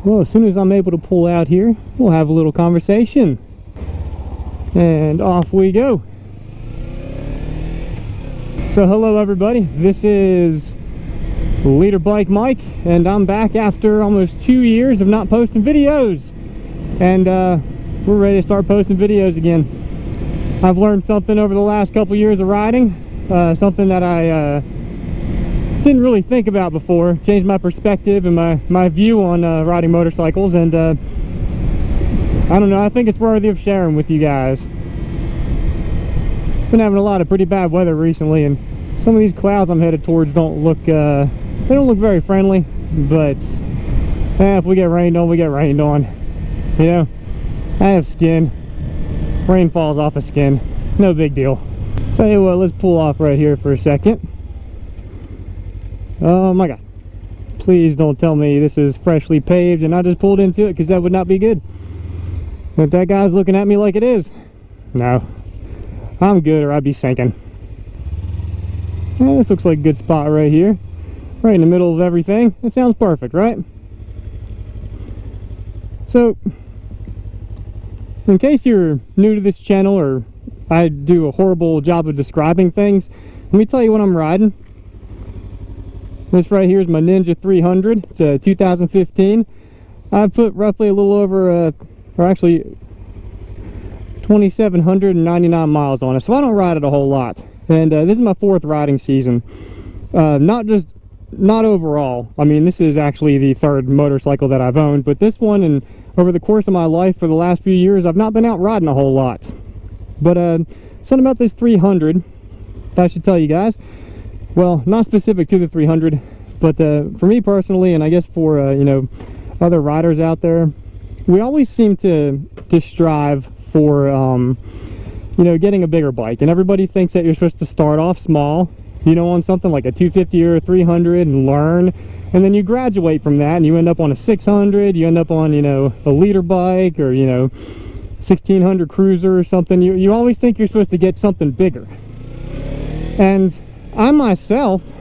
Well, as soon as I'm able to pull out here, we'll have a little conversation. And off we go. So hello everybody, this is Leader Bike Mike, and I'm back after almost 2 years of not posting videos. And we're ready to start posting videos again. I've learned something over the last couple years of riding, something that I didn't really think about before. Changed my perspective and my view on riding motorcycles, and I don't know, I think it's worthy of sharing with you guys. Been having a lot of pretty bad weather recently, and some of these clouds I'm headed towards don't look they don't look very friendly, but if we get rained on, we get rained on. You know, I have skin. Rain falls off of skin, no big deal. Tell you what, let's pull off right here for a second. Oh my god, please don't tell me this is freshly paved and I just pulled into it, because that would not be good. If that guy's looking at me like it is, no, I'm good or I'd be sinking. This looks like a good spot right here, right in the middle of everything. It sounds perfect, right? So, in case you're new to this channel, or I do a horrible job of describing things, let me tell you what I'm riding. This right here is my Ninja 300. It's a 2015. I've put roughly a little over, or actually 2,799 miles on it, so I don't ride it a whole lot. And this is my 4th riding season. Not overall. I mean, this is actually the 3rd motorcycle that I've owned, but this one, and over the course of my life for the last few years, I've not been out riding a whole lot. But something about this 300 that I should tell you guys. Well, not specific to the 300, but for me personally, and I guess for you know, other riders out there, we always seem to strive for you know, getting a bigger bike. And everybody thinks that you're supposed to start off small, you know, on something like a 250 or a 300 and learn, and then you graduate from that and you end up on a 600, you end up on, you know, a leader bike, or, you know, 1600 cruiser or something. You always think you're supposed to get something bigger. And I myself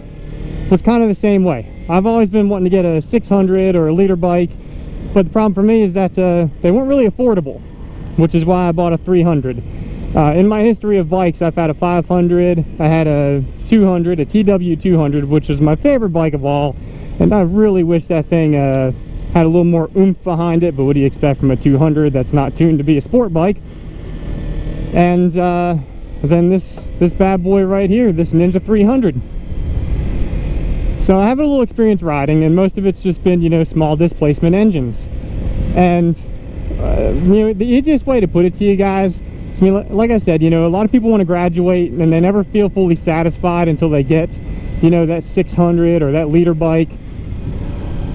was kind of the same way. I've always been wanting to get a 600 or a leader bike, but the problem for me is that they weren't really affordable, which is why I bought a 300. In my history of bikes, I've had a 500, I had a 200, a TW 200, which is my favorite bike of all, and I really wish that thing had a little more oomph behind it, but what do you expect from a 200 that's not tuned to be a sport bike? And then this bad boy right here, this Ninja 300. So I have a little experience riding, and most of it's just been, you know, small displacement engines. And you know, the easiest way to put it to you guys, I mean, like I said, you know, a lot of people want to graduate and they never feel fully satisfied until they get, you know, that 600 or that leader bike.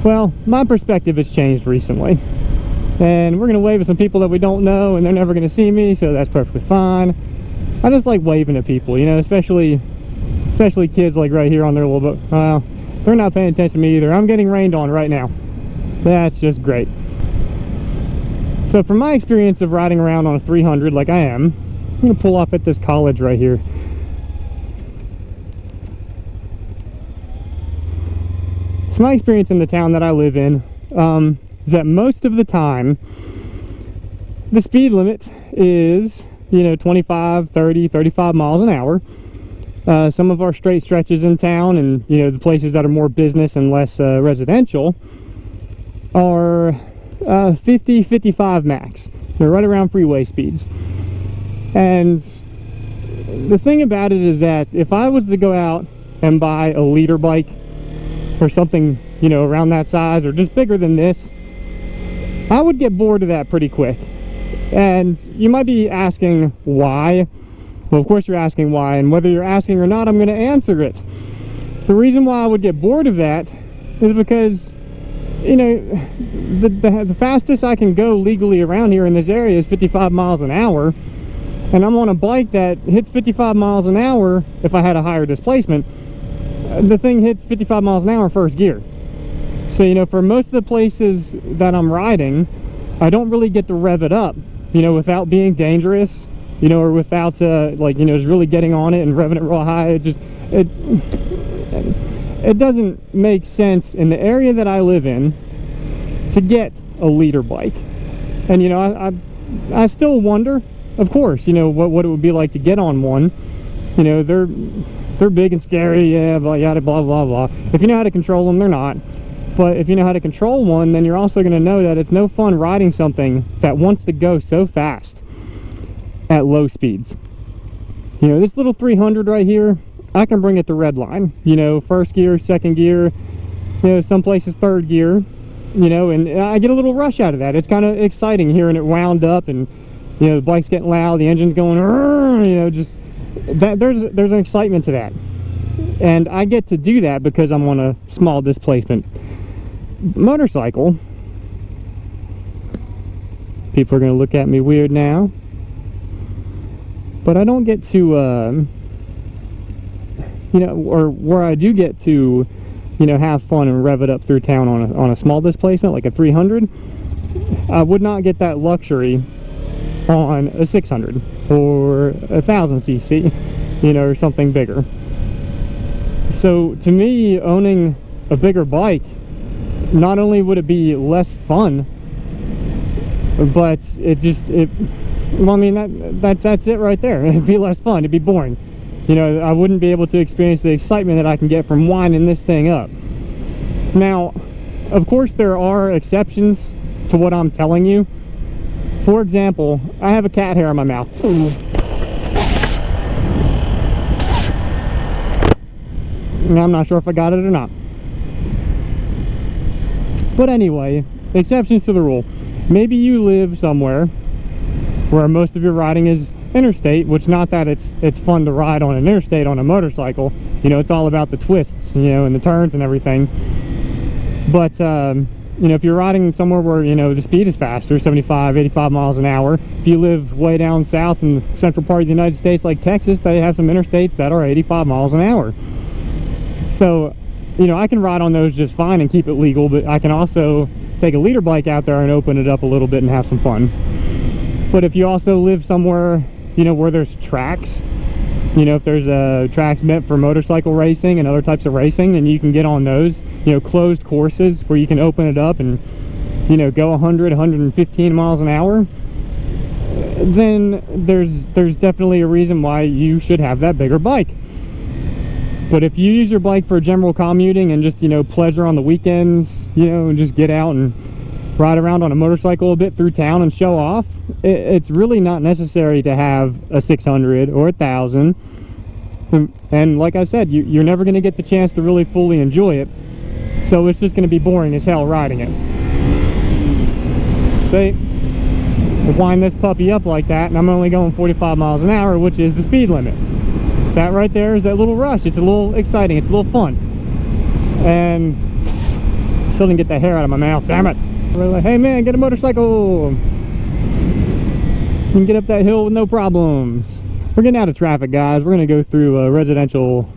Well, my perspective has changed recently, and we're gonna wave at some people that we don't know, and they're never gonna see me, so that's perfectly fine. I just like waving at people, you know, especially kids like right here on their little boat. Well, they're not paying attention to me either. I'm getting rained on right now. That's just great. So from my experience of riding around on a 300 like I am, I'm going to pull off at this college right here. So my experience in the town that I live in is that most of the time the speed limit is, you know, 25, 30, 35 miles an hour. Some of our straight stretches in town, and, you know, the places that are more business and less residential, are 50, 55 max. They're right around freeway speeds. And the thing about it is that if I was to go out and buy a leader bike or something, you know, around that size or just bigger than this, I would get bored of that pretty quick. And you might be asking why. Well, of course you're asking why, and whether you're asking or not, I'm going to answer it. The reason why I would get bored of that is because, you know, the fastest I can go legally around here in this area is 55 miles an hour, and I'm on a bike that hits 55 miles an hour. If I had a higher displacement, the thing hits 55 miles an hour in first gear. So, you know, for most of the places that I'm riding, I don't really get to rev it up, you know, without being dangerous, you know, or without like, you know, just really getting on it and revving it real high. It doesn't make sense in the area that I live in to get a leader bike. And you know, I still wonder, of course, you know, what it would be like to get on one. You know, they're big and scary, yeah, blah, yada, blah, blah, blah. If you know how to control them, they're not. But if you know how to control one, then you're also going to know that it's no fun riding something that wants to go so fast at low speeds. You know, this little 300 right here, I can bring it to red line. You know, first gear, second gear, you know, some places third gear, you know, and I get a little rush out of that. It's kind of exciting hearing it wound up, and, you know, the bike's getting loud, the engine's going, you know, just that there's an excitement to that. And I get to do that because I'm on a small displacement motorcycle. People are going to look at me weird now, but I don't get to you know, or where I do get to, you know, have fun and rev it up through town on a small displacement like a 300. I would not get that luxury on a 600 or 1000 cc, you know, or something bigger. So to me, owning a bigger bike, not only would it be less fun, but well, I mean, that's it right there. It'd be less fun, it'd be boring. You know, I wouldn't be able to experience the excitement that I can get from winding this thing up. Now, of course, there are exceptions to what I'm telling you. For example, I have a cat hair in my mouth. I'm not sure if I got it or not. But anyway, exceptions to the rule. Maybe you live somewhere where most of your riding is interstate, which, not that it's fun to ride on an interstate on a motorcycle. You know, it's all about the twists, you know, and the turns and everything. But you know, if you're riding somewhere where, you know, the speed is faster, 75, 85 miles an hour, if you live way down south in the central part of the United States like Texas, they have some interstates that are 85 miles an hour. So, you know, I can ride on those just fine and keep it legal, but I can also take a leader bike out there and open it up a little bit and have some fun. But if you also live somewhere, you know, where there's tracks, you know, if there's tracks meant for motorcycle racing and other types of racing, then you can get on those, you know, closed courses where you can open it up and, you know, go 100, 115 miles an hour, then there's definitely a reason why you should have that bigger bike. But if you use your bike for general commuting and just, you know, pleasure on the weekends, you know, and just get out and ride around on a motorcycle a bit through town and show off, it's really not necessary to have a 600 or 1000. And like I said, you're never going to get the chance to really fully enjoy it, so it's just going to be boring as hell riding it. See, wind this puppy up like that, and I'm only going 45 miles an hour, which is the speed limit. That right there is that little rush. It's a little exciting, it's a little fun. And still didn't get that hair out of my mouth, damn it. We're like, hey man, get a motorcycle. You can get up that hill with no problems. We're getting out of traffic, guys. We're gonna go through a residential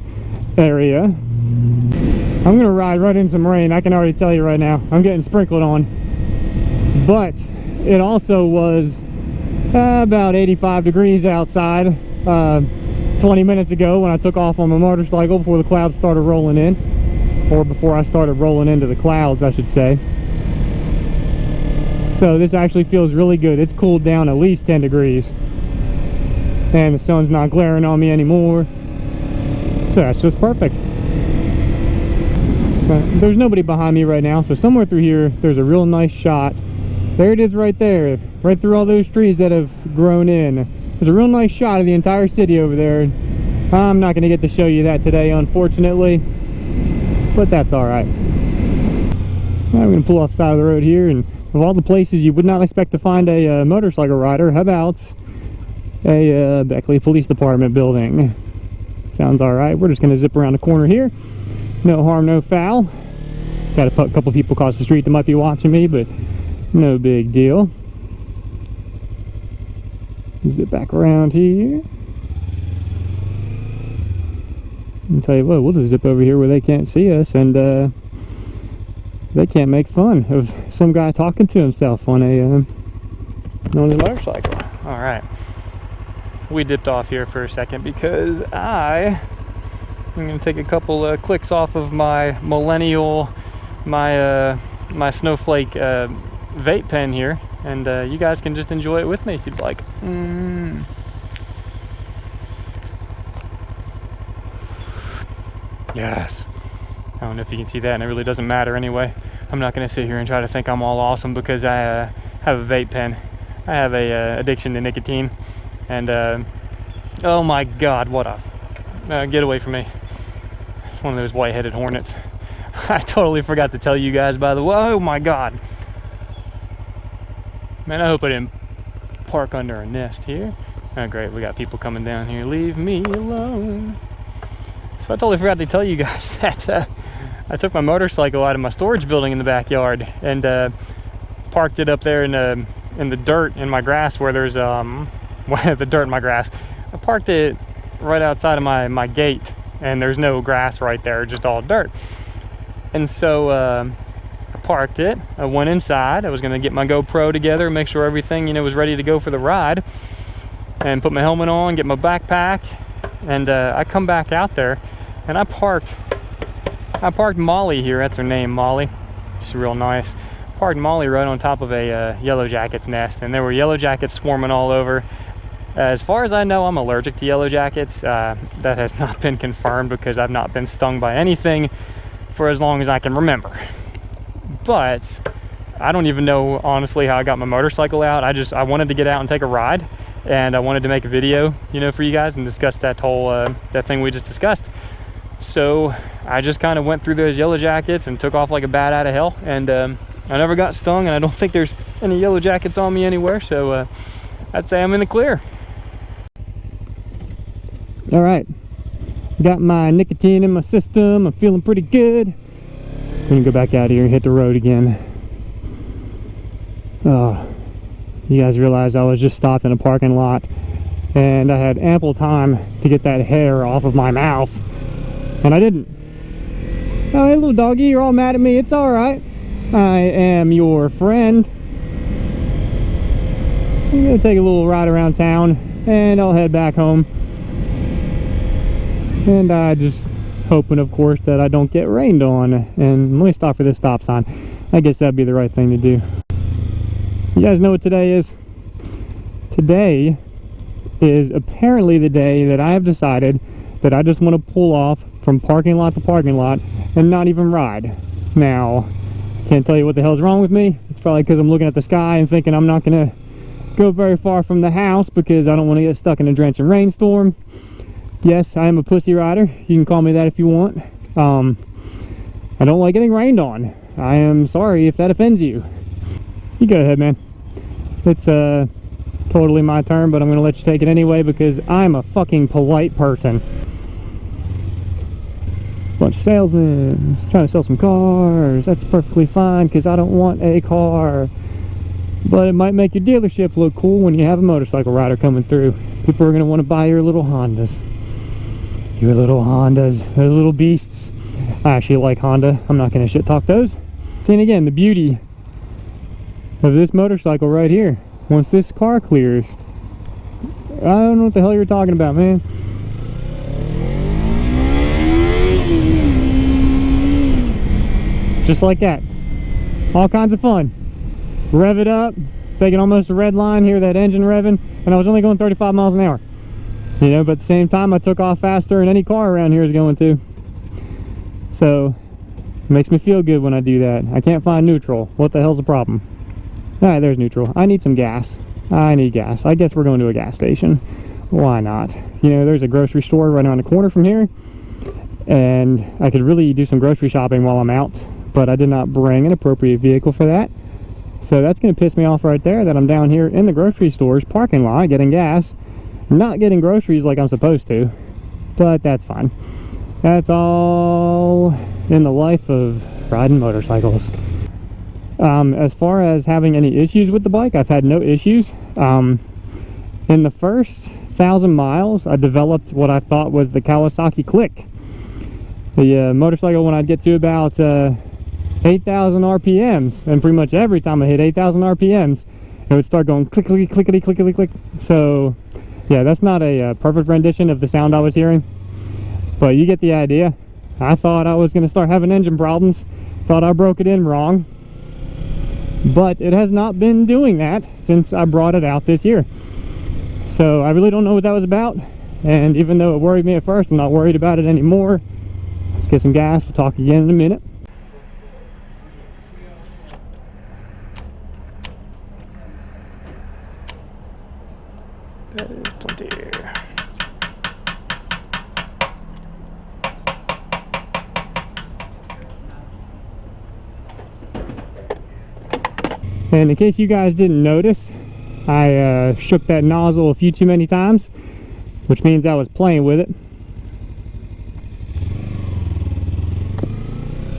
area. I'm gonna ride right in some rain. I can already tell you right now, I'm getting sprinkled on. But it also was about 85 degrees outside 20 minutes ago when I took off on my motorcycle before the clouds started rolling in, or before I started rolling into the clouds, I should say. So this actually feels really good. It's cooled down at least 10 degrees, and the sun's not glaring on me anymore, so that's just perfect. But there's nobody behind me right now, so somewhere through here there's a real nice shot. There it is right there, right through all those trees that have grown in. There's a real nice shot of the entire city over there. I'm not going to get to show you that today, unfortunately, but that's alright. Now we're going to pull off the side of the road here, and of all the places you would not expect to find a motorcycle rider, how about a Beckley Police Department building? Sounds alright. We're just going to zip around the corner here. No harm, no foul. Got a couple people across the street that might be watching me, but no big deal. Zip back around here. I'll tell you what, we'll just zip over here where they can't see us, and they can't make fun of some guy talking to himself on a motorcycle. All right, we dipped off here for a second because I'm going to take a couple clicks off of my millennial, my my snowflake vape pen here, and you guys can just enjoy it with me if you'd like. Yes. I don't know if you can see that, and it really doesn't matter anyway. I'm not going to sit here and try to think I'm all awesome because I have a vape pen. I have a addiction to nicotine, and oh my god, what a get away from me. It's one of those white-headed hornets. I totally forgot to tell you guys, by the way. Oh my god, man, I hope I didn't park under a nest here. Oh great, we got people coming down here. Leave me alone. So I totally forgot to tell you guys that I took my motorcycle out of my storage building in the backyard and parked it up there in the dirt in my grass where there's the dirt in my grass. I parked it right outside of my gate, and there's no grass right there, just all dirt. And so I parked it. I went inside. I was going to get my GoPro together, make sure everything was ready to go for the ride, and put my helmet on, get my backpack, and I come back out there, and I parked Molly here. That's her name, Molly. She's real nice. Parked Molly right on top of a yellow jacket's nest, and there were yellow jackets swarming all over. As far as I know, I'm allergic to yellow jackets. That has not been confirmed because I've not been stung by anything for as long as I can remember. But I don't even know honestly how I got my motorcycle out. I wanted to get out and take a ride, and I wanted to make a video, for you guys and discuss that whole that thing we just discussed. So I just kind of went through those yellow jackets and took off like a bat out of hell, and I never got stung, and I don't think there's any yellow jackets on me anywhere, so I'd say I'm in the clear. All right, got my nicotine in my system. I'm feeling pretty good. I'm gonna go back out here and hit the road again. Oh, you guys realize I was just stopped in a parking lot, and I had ample time to get that hair off of my mouth, and I didn't. Oh, hey, little doggy, you're all mad at me. It's all right. I am your friend. I'm gonna take a little ride around town, and I'll head back home. And I just hoping, of course, that I don't get rained on. And let me stop for this stop sign. I guess that'd be the right thing to do. You guys know what today is? Today is apparently the day that I have decided that I just want to pull off from parking lot to parking lot and not even ride. Now, can't tell you what the hell's wrong with me. It's probably because I'm looking at the sky and thinking I'm not gonna go very far from the house because I don't want to get stuck in a drenching rainstorm. Yes, I am a pussy rider. You can call me that if you want. I don't like getting rained on. I am sorry if that offends you. You go ahead, man. It's totally my turn, but I'm gonna let you take it anyway because I'm a fucking polite person. Bunch of salesmen trying to sell some cars. That's perfectly fine because I don't want a car, but it might make your dealership look cool when you have a motorcycle rider coming through. People are going to want to buy your little Hondas. Your little Hondas, those little beasts. I actually like Honda. I'm not going to shit talk those. And again, the beauty of this motorcycle right here, once this car clears, I don't know what the hell you're talking about, man. Just like that. All kinds of fun. Rev it up, taking almost a red line, hear that engine revving, and I was only going 35 miles an hour. But at the same time, I took off faster than any car around here is going to. So, it makes me feel good when I do that. I can't find neutral. What the hell's the problem? Alright, there's neutral. I need some gas. I need gas. I guess we're going to a gas station. Why not? There's a grocery store right around the corner from here, and I could really do some grocery shopping while I'm out, but I did not bring an appropriate vehicle for that. So that's going to piss me off right there that I'm down here in the grocery store's parking lot getting gas, not getting groceries like I'm supposed to, but that's fine. That's all in the life of riding motorcycles. As far as having any issues with the bike, I've had no issues. In the first 1,000 miles, I developed what I thought was the Kawasaki click. The motorcycle, when I'd get to about 8,000 RPMs, and pretty much every time I hit 8,000 RPMs, it would start going clickety, clickety, clickety, click. So, yeah, that's not a perfect rendition of the sound I was hearing, but you get the idea. I thought I was going to start having engine problems, thought I broke it in wrong, but it has not been doing that since I brought it out this year. So I really don't know what that was about, and even though it worried me at first, I'm not worried about it anymore. Let's get some gas. We'll talk again in a minute. That is plenty. And in case you guys didn't notice, I shook that nozzle a few too many times, which means I was playing with it.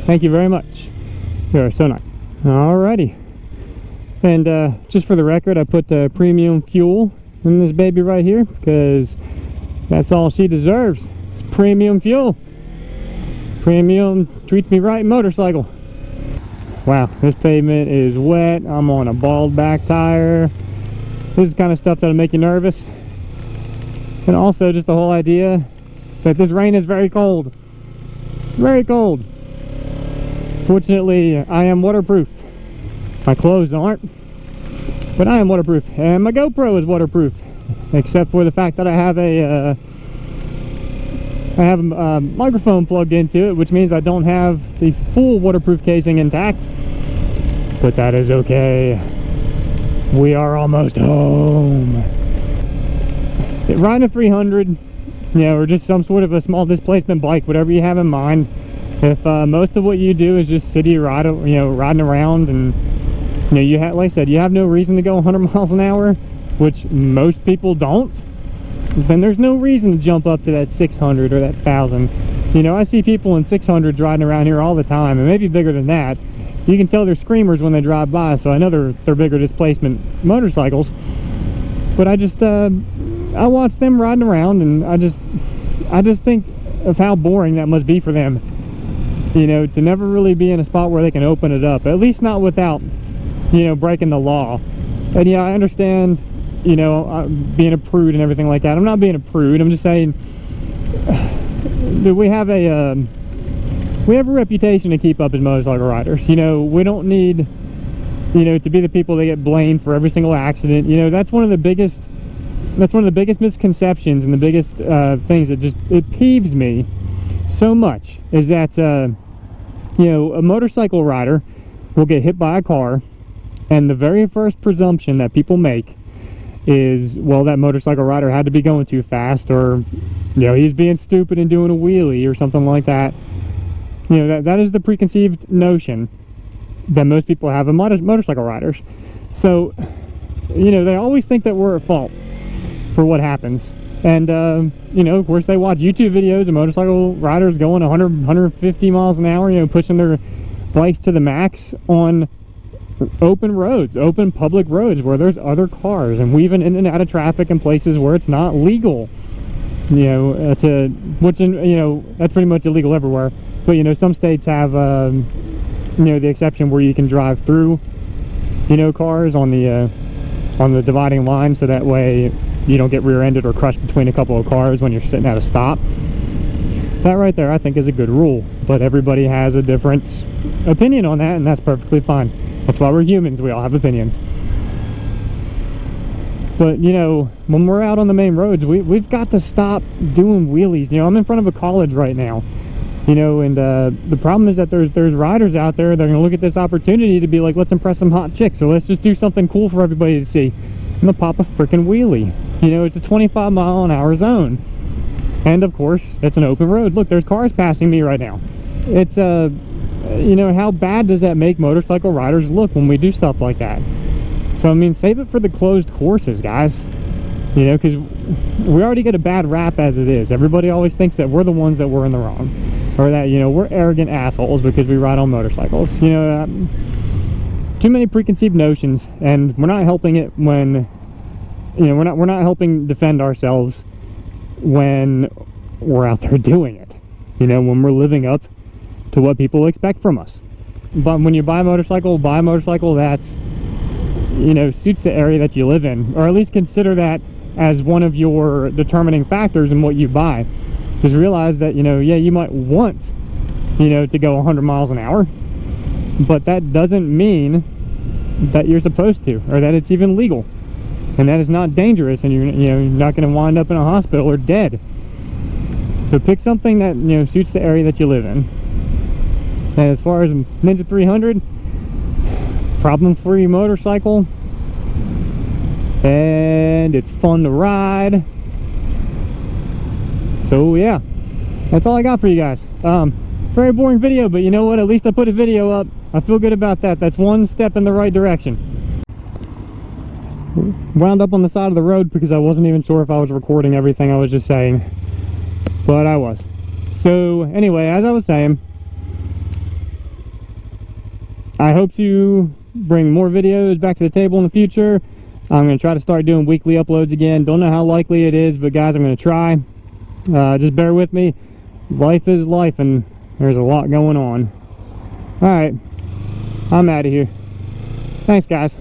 Thank you very much. You are so nice. Alrighty. And just for the record, I put premium fuel in this baby right here because that's all she deserves. It's premium fuel. Premium treats me right motorcycle. Wow, this pavement is wet. I'm on a bald back tire. This is kind of stuff that'll make you nervous. And also just the whole idea that this rain is very cold. Very cold. Fortunately, I am waterproof. My clothes aren't, but I am waterproof. And my GoPro is waterproof, except for the fact that I have a microphone plugged into it, which means I don't have the full waterproof casing intact. But that is okay. We are almost home. Riding a 300, you know, or just some sort of a small displacement bike, whatever you have in mind. If most of what you do is just city ride, you know, riding around, and you know, you have, like I said, you have no reason to go 100 miles an hour, which most people don't, then there's no reason to jump up to that 600 or that 1000. You know, I see people in 600s riding around here all the time, and maybe bigger than that. You can tell they're screamers when they drive by, so I know they're bigger displacement motorcycles. But I just I watch them riding around, and I just think of how boring that must be for them. You know, to never really be in a spot where they can open it up, at least not without, you know, breaking the law. And yeah, I understand, you know, being a prude and everything like that. I'm not being a prude. I'm just saying that we have a reputation to keep up as motorcycle riders. You know, we don't need, you know, to be the people that get blamed for every single accident. You know, that's one of the biggest misconceptions and the biggest things that just, it peeves me so much, is that you know, a motorcycle rider will get hit by a car, and the very first presumption that people make is, well, that motorcycle rider had to be going too fast, or, you know, he's being stupid and doing a wheelie or something like that. You know, that is the preconceived notion that most people have of motorcycle riders. So, you know, they always think that we're at fault for what happens. And, you know, of course, they watch YouTube videos of motorcycle riders going 100, 150 miles an hour, you know, pushing their bikes to the max on open roads, open public roads where there's other cars, and weaving in and out of traffic in places where it's not legal. You know, you know, that's pretty much illegal everywhere. But, you know, some states have, you know, the exception where you can drive through, you know, cars on the dividing line, so that way you don't get rear-ended or crushed between a couple of cars when you're sitting at a stop. That right there, I think, is a good rule. But everybody has a different opinion on that, and that's perfectly fine. That's why we're humans. We all have opinions. But, you know, when we're out on the main roads, we've got to stop doing wheelies. You know, I'm in front of a college right now. You know, and the problem is that there's riders out there that are going to look at this opportunity to be like, let's impress some hot chicks, or let's just do something cool for everybody to see. And they'll pop a freaking wheelie. You know, it's a 25-mile-an-hour zone. And, of course, it's an open road. Look, there's cars passing me right now. It's, you know, how bad does that make motorcycle riders look when we do stuff like that? So, I mean, save it for the closed courses, guys. You know, because we already get a bad rap as it is. Everybody always thinks that we're the ones that were in the wrong. Or that, you know, we're arrogant assholes because we ride on motorcycles. You know, too many preconceived notions, and we're not helping it when, you know, we're not helping defend ourselves when we're out there doing it. You know, when we're living up to what people expect from us. But when you buy a motorcycle that's, you know, suits the area that you live in, or at least consider that as one of your determining factors in what you buy. Just realize that, you know, yeah, you might want, you know, to go 100 miles an hour, but that doesn't mean that you're supposed to, or that it's even legal, and that it's not dangerous, and you're not going to wind up in a hospital or dead. So pick something that suits the area that you live in. And as far as Ninja 300, problem-free motorcycle, and it's fun to ride. So yeah, that's all I got for you guys. Very boring video, but you know what? At least I put a video up. I feel good about that. That's one step in the right direction. Wound up on the side of the road because I wasn't even sure if I was recording everything I was just saying, but I was. So anyway, as I was saying, I hope to bring more videos back to the table in the future. I'm going to try to start doing weekly uploads again. Don't know how likely it is, but guys, I'm going to try. Just bear with me. Life is life, and there's a lot going on. Alright, I'm out of here. Thanks, guys.